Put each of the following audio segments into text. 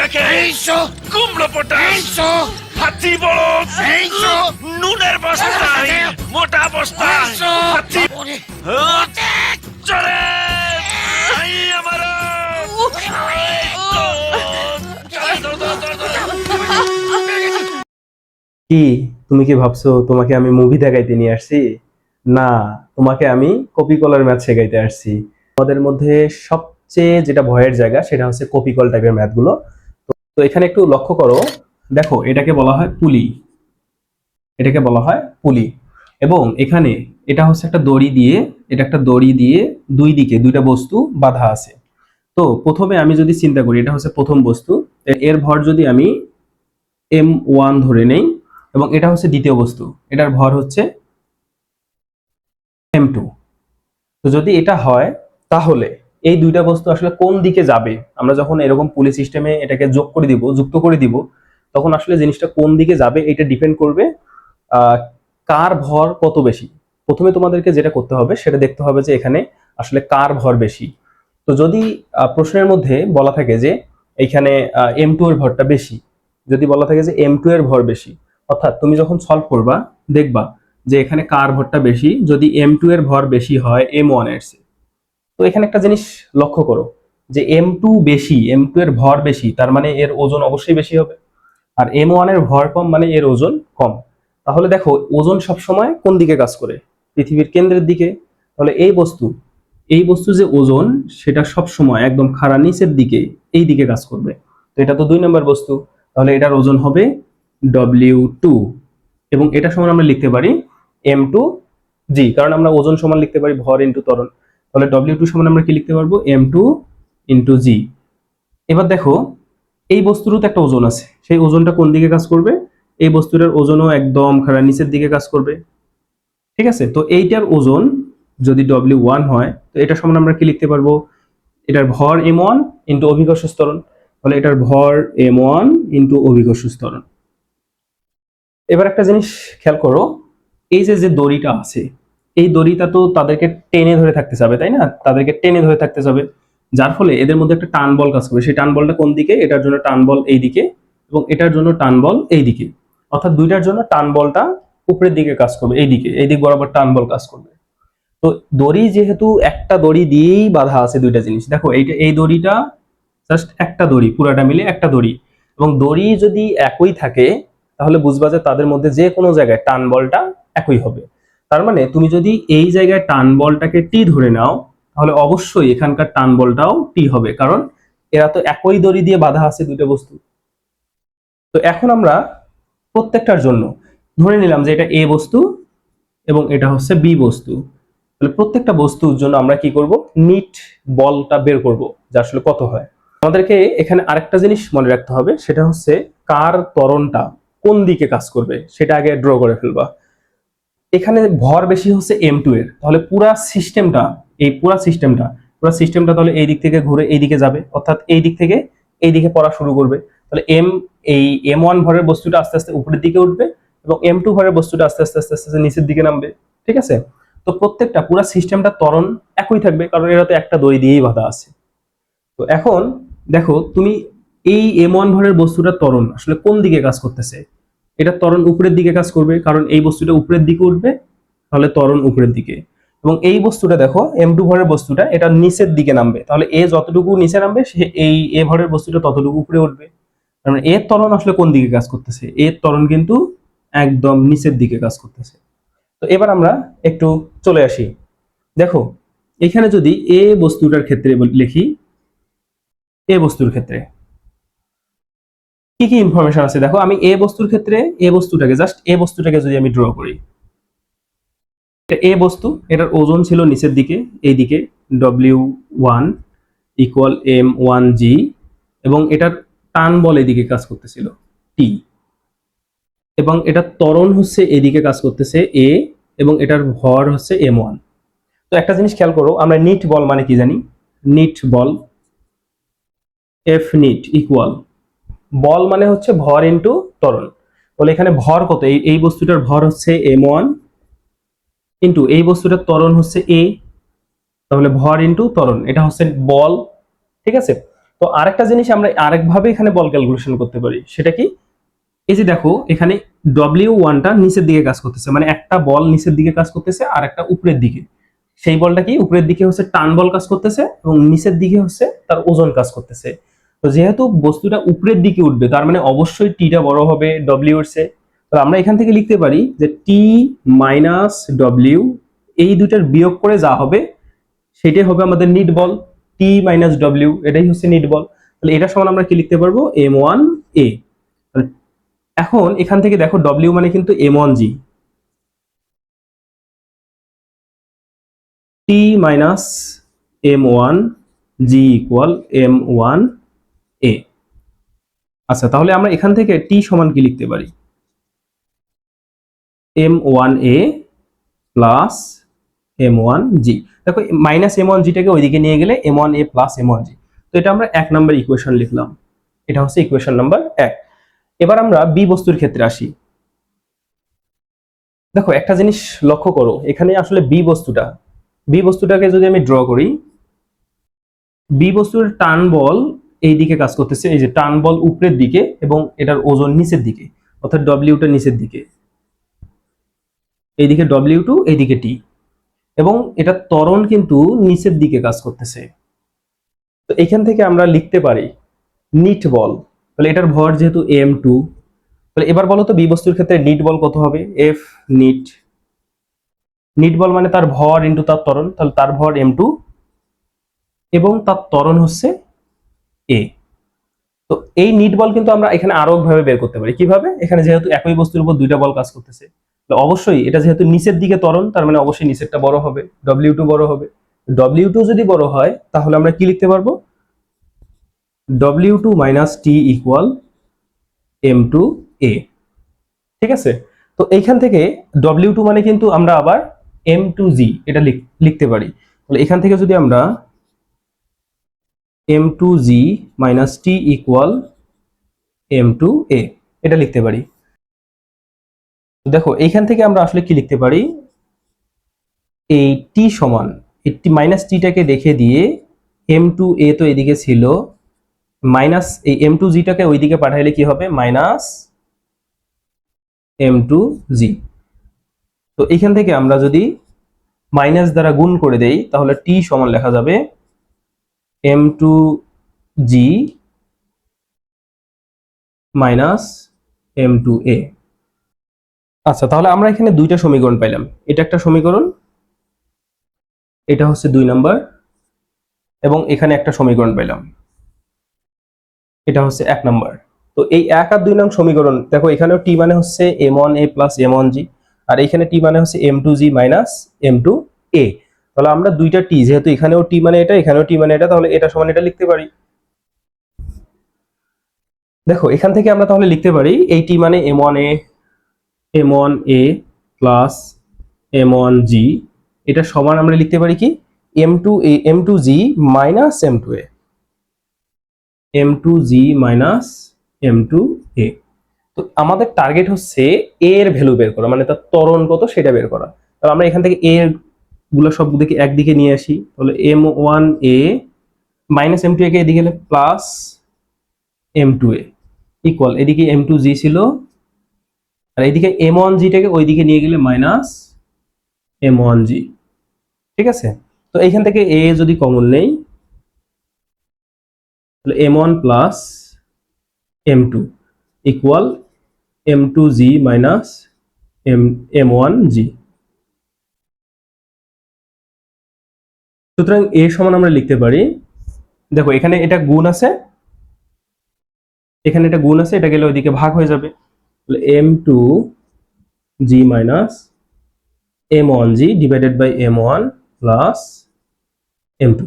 দেখে কুমড়ো পটাশ হাতি বড় নুনের বস্তা মোটা বস্তা হাতি চলে আমার কি তুমি কি ভাবছো তোমাকে আমি মুভি দেখাইতে নিয়ে আসছি? না, তোমাকে আমি কপি কলার ম্যাথ শেখাইতে আসছি। আমাদের মধ্যে সবচেয়ে যেটা ভয়ের জায়গা সেটা হচ্ছে কপি কল টাইপের ম্যাথগুলো। তো এখানে একটু লক্ষ্য করো, দেখো এটাকে বলা হয় পুলি, এটাকে বলা হয় পুলি। এবং এখানে এটা হচ্ছে একটা দড়ি দিয়ে, এটা একটা দড়ি দিয়ে দুই দিকে দুইটা বস্তু বাঁধা আছে। তো প্রথমে আমি যদি চিন্তা করি, এটা হচ্ছে প্রথম বস্তু, এর ভর যদি আমি m1 ধরে নেই এবং এটা হচ্ছে দ্বিতীয় বস্তু, এটার ভর হচ্ছে m2। তো যদি এটা হয় তাহলে এই দুইটা বস্তু আসলে কোন দিকে যাবে, আমরা যখন এরকম পুলি সিস্টেমে এটাকে যোগ করে দিব, যুক্ত করে দিব, তখন আসলে জিনিসটা কোন দিকে যাবে এটা ডিপেন্ড করবে কার ভর কত বেশি। প্রথমে তোমাদেরকে যেটা করতে হবে সেটা দেখতে হবে যে এখানে আসলে কার ভর বেশি। তো যদি প্রশ্নের মধ্যে বলা থাকে যে এইখানে m2 এর ভরটা বেশি, যদি বলা থাকে যে m2 এর ভর বেশি, অর্থাৎ তুমি যখন সলভ করবা দেখবা যে এখানে কার ভরটা বেশি, যদি m2 এর ভর বেশি হয় m1 এর চেয়ে। তো এখানে একটা জিনিস লক্ষ্য করো যে m2 বেশি, m2 এর ভর বেশি, তার মানে এর ওজন অবশ্যই বেশি হবে। আর m1 এর ভর কম মানে এর ওজন কম। তাহলে দেখো ওজন সবসময় কোন দিকে কাজ করে? পৃথিবীর কেন্দ্রের দিকে। তাহলে এই বস্তু যে ওজন সেটা সবসময় একদম খাড়া নিচের দিকে, এই দিকে কাজ করবে। তো এটা তো 2 নম্বর বস্তু, তাহলে এটার ওজন হবে W2 এবং এটা সমান আমরা লিখতে পারি m2g, কারণ আমরা ওজন সমান লিখতে পারি ভর ইনটু ত্বরণ। তাহলে W2 সমান আমরা কি লিখতে পারবো? m2 into g। এবার দেখো এই বস্তুরও তো একটা ওজন আছে, সেই ওজনটা কোন দিকে কাজ করবে? এই বস্তুটার ওজনও একদম খাড়া নিচের দিকে কাজ করবে, ঠিক আছে? তো এইটার ওজন যদি W1 হয়, তো এটা সমান আমরা কি লিখতে পারবো? এটার ভর m1 ইনটু অভিকর্ষ ত্বরণ। তাহলে এটার ভর m1 ইনটু অভিকর্ষ ত্বরণ। এবার একটা জিনিস খেয়াল করো, এই যে যে দড়িটা আছে, এই দড়িটা তো তাদেরকে টেনে ধরে থাকতে যাবে, তাই না? তাদেরকে টেনে ধরে থাকতে যাবে, যার ফলে এদের মধ্যে একটা টান বল কাজ করবে। সেই টান বলটা কোন দিকে? এটার জন্য টান বল এই দিকে এবং এটার জন্য টান বল এই দিকে। অর্থাৎ দুইটার জন্য টান বলটা উপরের দিকে কাজ করবে, এই দিকে, এই দিক বরাবর টান বল কাজ করবে। তো দড়ি যেহেতু একটা দড়ি দিয়েই বাঁধা আছে, দুইটা জিনিস দেখো, এইটা এই দড়িটা জাস্ট একটা দড়ি, পুরাটা মিলে একটা দড়ি। এবং দড়ি যদি একই থাকে তাহলে বুঝবা যে তাদের মধ্যে যে কোনো জায়গায় টান বলটা একই হবে। তার মানে তুমি যদি এই জায়গায় টান বলটাকে টি ধরে নাও, তাহলে অবশ্যই এখানকার টান বলটাও টি হবে, কারণ এরা তো একই দড়ি দিয়ে বাঁধা আছে দুইটা বস্তু। তো এখন আমরা প্রত্যেকটার জন্য ধরে নিলাম যে এটা এ বস্তু এবং এটা হচ্ছে বি বস্তু। তাহলে প্রত্যেকটা বস্তুর জন্য আমরা কি করব? নিট বলটা বের করব যে আসলে কত হয়। আমাদেরকে এখানে আরেকটা জিনিস মনে রাখতে হবে, সেটা হচ্ছে কার ত্বরণটা কোন দিকে কাজ করবে সেটা আগে ড্র করে ফেলবা। এখানে ভর বেশি হচ্ছে m2 এর, তাহলে পুরা সিস্টেমটা তাহলে এই দিক থেকে ঘুরে এই দিকে যাবে, অর্থাৎ এই দিক থেকে এই দিকে পড়া শুরু করবে। তাহলে এই m1 ভরের বস্তুটা আস্তে আস্তে উপরের দিকে উঠবে এবং m2 ভরের বস্তুটা আস্তে আস্তে আস্তে আস্তে নিচের দিকে নামবে, ঠিক আছে? তো প্রত্যেকটা পুরা সিস্টেমটা ত্বরণ একই থাকবে, কারণ এরা তো একটা দড়ি দিয়েই বাঁধা আছে। তো এখন দেখো তুমি এই m1 ভরের বস্তুটার ত্বরণ আসলে কোন দিকে কাজ করতেছে? এটা ত্বরণ উপরের দিকে কাজ করবে, কারণ এই বস্তুটা উপরের দিকে উঠবে, তাহলে ত্বরণ উপরের দিকে। এবং এই বস্তুটা দেখো m2 ভরের বস্তুটা এটা নিচের দিকে নামবে, তাহলে এ যতটুকু নিচে নামবে সে এই এ ভরের বস্তুটা ততটুকু উপরে উঠবে। কারণ এর ত্বরণ আসলে কোন দিকে কাজ করতেছে? এর ত্বরণ কিন্তু একদম নিচের দিকে কাজ করতেছে। তো এবার আমরা একটু চলে আসি, দেখো এখানে যদি এ বস্তুটার ক্ষেত্রে লিখি, এ বস্তুর ক্ষেত্রে কি কি ইনফরমেশন আছে দেখো। আমি এ বস্তুর ক্ষেত্রে এ বস্তুটাকে যদি আমি ড্র করি, এটা এ বস্তু, এটার ওজন ছিল নিচের দিকে এই দিকে W1 ইকুয়াল m1g এবং এটার টান বল এদিকে কাজ করতেছিল T এবং এটার ত্বরণ হচ্ছে এদিকে কাজ করতেছে A এবং এটার ভর হচ্ছে m1। তো একটা জিনিস খেয়াল করো, আমরা নিট বল মানে কি জানি? নিট বল F নিট ইকুয়াল, বল মানে হচ্ছে ভর ইনটু ত্বরণ। তাহলে এখানে ভর কত? এই বস্তুটার ভর হচ্ছে m1 ইনটু এই বস্তুটার ত্বরণ হচ্ছে a, তাহলে ভর ইনটু ত্বরণ, এটা হচ্ছে বল, ঠিক আছে? তো তো আরেকটা জিনিস আমরা আরেকভাবে এখানে বল ক্যালকুলেশন করতে পারি, সেটা কি, এই যে দেখো এখানে W1টা নিচের দিকে কাজ করতেছে, মানে একটা বল নিচের দিকে কাজ করতেছে আর একটা উপরের দিকে। সেই বলটা কি উপরের দিকে হচ্ছে টান বল কাজ করতেছে এবং নিচের দিকে হচ্ছে তার ওজন কাজ করতেছে। তো যেহেতু বস্তুটা উপরের দিকে উঠবে তার মানে অবশ্যই টিটা বড় হবে ডব্লিউ এর চেয়ে। তো আমরা এখান থেকে লিখতে পারি যে টি মাইনাস ডব্লিউ, এই দুটার বিয়োগ করে যা হবে সেটাই হবে আমাদের নিট বল। টি মাইনাস ডব্লিউ এটাই হচ্ছে নিট বল। তাহলে এটা সমান আমরা কি লিখতে পারবো, M1A। এখন এখান থেকে দেখো ডব্লিউ মানে কিন্তু M1G, টি মাইনাস M1G ইকুয়াল M1A। আচ্ছা, তাহলে আমরা এখান থেকে টি সমান কি লিখতে পারি, M1A প্লাস M1G। দেখো মাইনাস M1Gটাকে ওইদিকে নিয়ে গেলে M1A প্লাস M1G। তো এটা আমরা 1 নম্বর ইকুয়েশন লিখলাম, এটা হচ্ছে ইকুয়েশন নাম্বার 1। এবার আমরা বি বস্তুর ক্ষেত্রে আসি। দেখো একটা জিনিস লক্ষ্য করো, এখানে আসলে বি বস্তুটাকে যদি আমি ড্র করি, বি বস্তুর টান বল এই দিকে কাজ করতেছে, এই যে টান বল উপরের দিকে এবং এটার ওজন নিচের দিকে, অর্থাৎ ডব্লিউটা নিচের দিকে, এইদিকে ডব্লিউ2 এইদিকে টি, এবং এটা ত্বরণ কিন্তু নিচের দিকে কাজ করতেছে। তো এখান থেকে আমরা লিখতে পারি নিট বল। তাহলে এটার ভর যেহেতু M2, তাহলে এবার বলো তো বি বস্তুর ক্ষেত্রে নিট বল কত হবে, F নিট। নিট বল মানে তার ভর ইন্টু তার ত্বরণ, তাহলে তার ভর M2 এবং তার ত্বরণ হচ্ছে A। তো এই নিট বল কিন্তু আমরা এখানে আরো ভাবে বের করতে পারি। কিভাবে, এখানে যেহেতু একই বস্তুর উপর দুইটা বল কাজ করতেছে, অবশ্যই এটা যেহেতু নিচের দিকে ত্বরণ তার মানে অবশ্যই নিচেরটা বড় হবে, ডব্লিউ2 বড় হবে। ডব্লিউ2 যদি বড় হয় তাহলে আমরা কি লিখতে পারবো, ডব্লিউ2 মাইনাস টি ইকুয়াল M2A। ঠিক আছে, তো এইখান থেকে ডব্লিউ2 মানে কিন্তু আমরা আবার M2G এটা লিখতে পারি। তাহলে এখান থেকে যদি আমরা M2G minus T equal M2A এটা লিখতে পারি। দেখো এইখান থেকে আমরা আসলে কি লিখতে পারি, এই টি সমান এই মাইনাস টিটাকে রেখে দিয়ে M2A তো এদিকে ছিল, মাইনাস এই M2Gটাকে ওইদিকে পাঠাইলে কি হবে, মাইনাস M2G। তো এখান থেকে আমরা যদি মাইনাস দ্বারা গুণ করে দেই তাহলে টি সমান লেখা যাবে M2G মাইনাস M2A। আচ্ছা, তাহলে আমরা এখানে দুইটা সমীকরণ পাইলাম, এটা একটা সমীকরণ, এটা হচ্ছে 2 নাম্বার, এবং এখানে একটা সমীকরণ পাইলাম, এটা হচ্ছে 1 নাম্বার। তো এই 1 আর 2 নং সমীকরণ দেখো, এখানেও টি মানে হচ্ছে M1A প্লাস M1G, আর এখানে টি মানে হচ্ছে M2G মাইনাস M2A। তাহলে আমরা দুইটা টি, যেহেতু এখানেও টি মানে এটা এখানেও টি মানে এটা, তাহলে এটা সমান এটা লিখতে পারি। দেখো এখান থেকে আমরা তাহলে লিখতে পারি এই টি মানে M1A প্লাস M1G, এটা সমান আমরা লিখতে পারি কি M2G minus M2A, M2G minus M2A। তো আমাদের টার্গেট হচ্ছে A এর ভ্যালু বের করা, মানে তার ত্বরণ কত সেটা বের করা। তাহলে আমরা এখান থেকে A এর গুলো সবগুলোকে একদিকে নিয়ে আসি, তাহলে M1A মাইনাস M2A কে এদিকে গেলে প্লাস M2A ইকুয়াল, এদিকে M2G ছিল আর এদিকে M1Gটাকে ওইদিকে নিয়ে গেলে মাইনাস M1G। ঠিক আছে, তো এইখান থেকে A যদি কমন নেই তাহলে M1 plus M2 equal M2G minus M1G। সুতরাং A সমান আমরা লিখতে পারি, দেখো এখানে এটা গুণ আছে, এখানে এটা গুণ আছে, এটা গেলে ওইদিকে ভাগ হয়ে যাবে, তাহলে M2G minus M1G divided by M1 plus M2।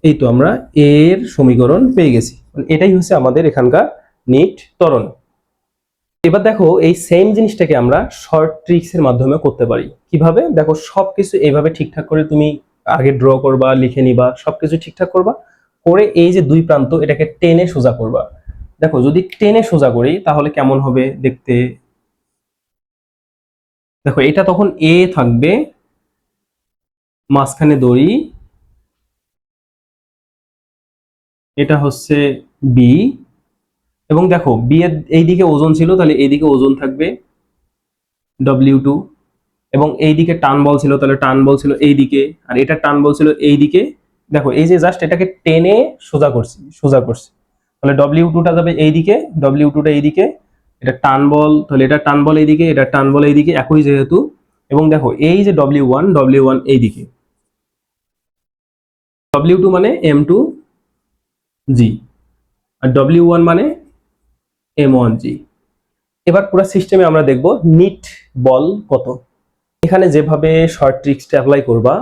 এই তো আমরা A এর সমীকরণ পেয়ে গেছি, মানে এটাই হচ্ছে আমাদের এখানকার নিট ত্বরণ। এবার দেখো এই সেম জিনিসটাকে আমরা শর্ট ট্রিক্স এর মাধ্যমে করতে পারি। কিভাবে, দেখো সবকিছু এইভাবে ঠিকঠাক করে তুমি আগে ড্র করবা, লিখে নিবা, সবকিছু ঠিকঠাক করবা, করে এই যে দুই প্রান্ত এটাকে টেনে সোজা করবা। দেখো যদি টেনে সোজা করি তাহলে কেমন হবে দেখতে, দেখো এটা তখন A থাকবে, মাঝখানে দড়ি, এটা হচ্ছে বি, এবং দেখো বি এর এইদিকে ওজন ছিল, তাহলে এইদিকে ওজন থাকবে W2, এবং এইদিকে টান বল ছিল, তাহলে টান বল ছিল এইদিকে, আর এটা টান বল ছিল এইদিকে। দেখো এই যে জাস্ট এটাকে টেনে সোজা করছি, তাহলে W2টা যাবে এইদিকে, W2টা এইদিকে, এটা টান বল, তাহলে এটা টান বল এইদিকে, এটা টান বল এইদিকে, একই যেহেতু। এবং দেখো এই যে W1 এইদিকে, W2 মানে M2G, আর W1 মানে M1G। এবার পুরো সিস্টেমে আমরা দেখব নিট বল কত। এখানে যেভাবে শর্ট ট্রিক্সটা অ্যাপ্লাই করবা,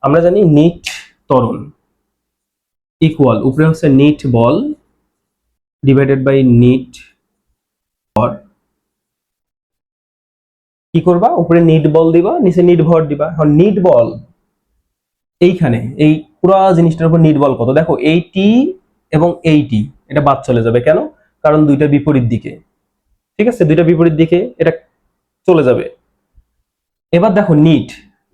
আমরা জানি নিট ত্বরণ ইকুয়াল উপরে হচ্ছে নিট বল ডিভাইডেড বাই নিট ভর। কি করবা, উপরে নিট বল দিবা, নিচে নিট ভর দিবা। এখন নিট বল এইখানে এই পুরো জিনিসটার উপর নিট বল কত, দেখো এই টি এবং এই টি এটা বাদ চলে যাবে, কেন? কারণ দুইটা বিপরীত দিকে, ঠিক আছে, দুইটা বিপরীত দিকে এটা চলে যাবে। এবার দেখো নিট,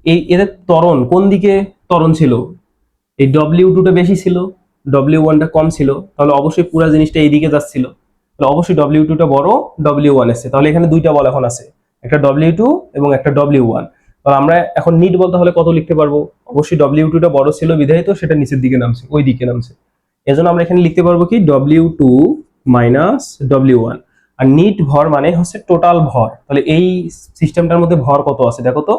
এই এদের ত্বরণ কোন দিকে ত্বরণ ছিল, এই W2টা বেশি ছিল, W1টা কম ছিল, তাহলে অবশ্যই পুরো জিনিসটা এইদিকে যাচ্ছিল, তাহলে অবশ্যই W2টা বড়, W1 এসে, তাহলে এখানে দুইটা বল এখন আছে, একটা W2 এবং একটা W1। তাহলে আমরা এখন নিট বল তাহলে কত লিখতে পারবো, অবশ্যই W2টা বড় ছিল বিধায় তো সেটা নিচের দিকে নামছে, ওই দিকে নামছে, এজন্য আমরা এখানে লিখতে পারবো কি W2 মাইনাস W1। আর নিট ভর মানে হচ্ছে টোটাল ভর, তাহলে এই সিস্টেমটার মধ্যে ভর কত আছে দেখো তো,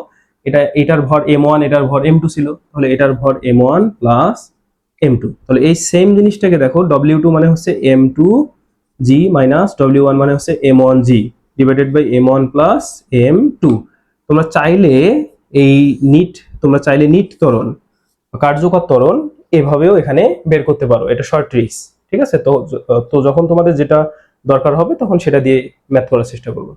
এটার ভর M1, এটার ভর M2 ছিল, তাহলে এটার ভর M1 প্লাস M2। তাহলে এই সেম জিনিসটাকে দেখো W2 মানে হচ্ছে M2G মাইনাস W1 মানে হচ্ছে M1G divided by M1 plus M2। তোমরা চাইলে এই নিট ত্বরণ, কার্যকর ত্বরণ এভাবেও এখানে বের করতে পারো, এটা শর্ট ট্রিক্স, ঠিক আছে। তো যখন তোমাদের যেটা দরকার হবে তখন সেটা দিয়ে ম্যাথ করার চেষ্টা করবো।